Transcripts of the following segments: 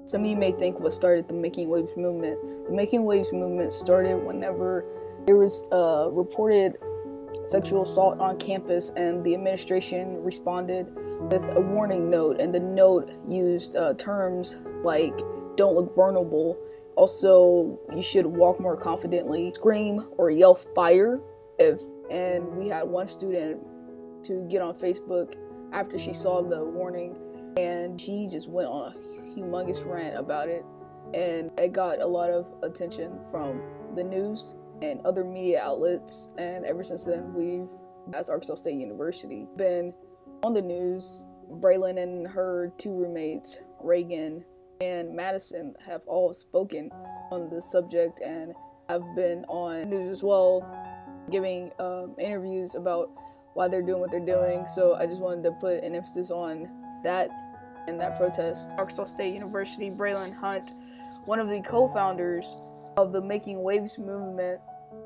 Some of you may think what started the Making Waves movement. The Making Waves movement started whenever there was reported sexual assault on campus, and the administration responded with a warning note, and the note used terms like "don't look vulnerable." Also, you should walk more confidently, scream or yell fire and we had one student to get on Facebook after she saw the warning, and she just went on a humongous rant about it, and it got a lot of attention from the news and other media outlets. And ever since then, we've, as Arkansas State University, been on the news. Braylon and her two roommates, Reagan and Madison, have all spoken on the subject and have been on news as well, giving interviews about why they're doing what they're doing. So I just wanted to put an emphasis on that and that protest. Arkansas State University, Braylon Hunt, one of the co-founders of the Making Waves movement,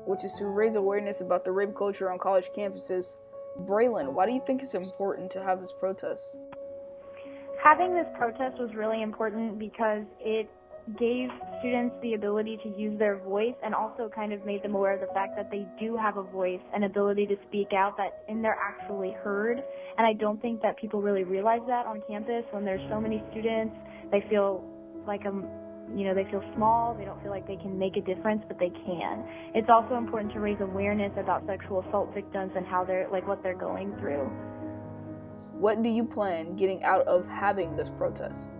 which is to raise awareness about the rape culture on college campuses. Braylon, why do you think it's important to have this protest? Having this protest was really important because it gave students the ability to use their voice, and also kind of made them aware of the fact that they do have a voice and ability to speak out, and they're actually heard. And I don't think that people really realize that on campus. When there's so many students, they feel like they feel small, they don't feel like they can make a difference, but they can. It's also important to raise awareness about sexual assault victims and how what they're going through. What do you plan getting out of having this protest?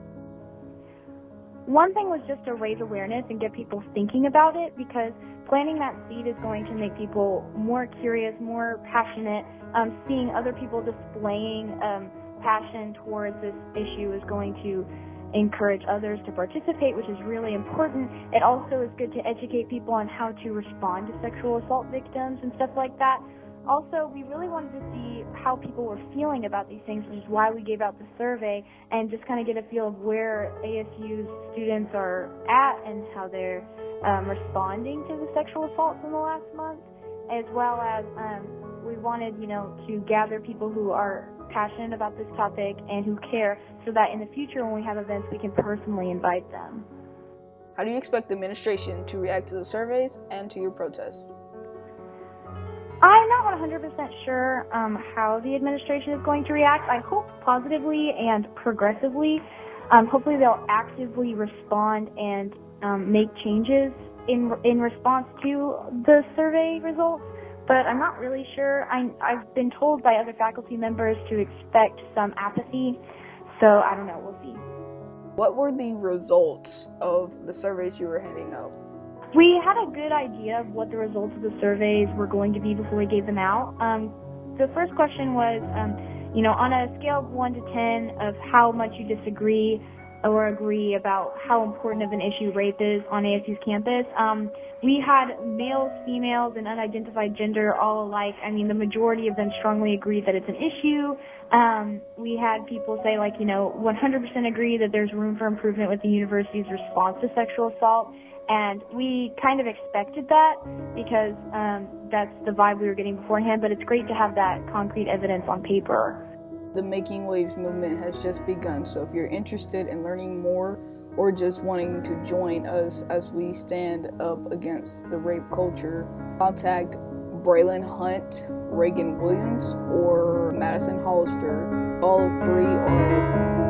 One thing was just to raise awareness and get people thinking about it, because planting that seed is going to make people more curious, more passionate. Seeing other people displaying passion towards this issue is going to encourage others to participate, which is really important. It also is good to educate people on how to respond to sexual assault victims and stuff like that. Also, we really wanted to see how people were feeling about these things, which is why we gave out the survey, and just kind of get a feel of where ASU's students are at and how they're responding to the sexual assaults in the last month, as well as we wanted, to gather people who are passionate about this topic and who care, so that in the future when we have events, we can personally invite them. How do you expect the administration to react to the surveys and to your protest? I'm not 100% sure how the administration is going to react. I hope positively and progressively. Hopefully they'll actively respond and make changes in response to the survey results, but I'm not really sure. I've been told by other faculty members to expect some apathy, so I don't know, we'll see. What were the results of the surveys you were handing out? We had a good idea of what the results of the surveys were going to be before we gave them out. The first question was, on a scale of 1 to 10 of how much you disagree or agree about how important of an issue rape is on ASU's campus. We had males, females, and unidentified gender all alike. I mean, the majority of them strongly agreed that it's an issue. We had people say 100% agree that there's room for improvement with the university's response to sexual assault. And we kind of expected that because that's the vibe we were getting beforehand, but it's great to have that concrete evidence on paper. The Making Waves movement has just begun, so if you're interested in learning more or just wanting to join us as we stand up against the rape culture, contact Braylon Hunt, Reagan Williams, or Madison Hollister. All three are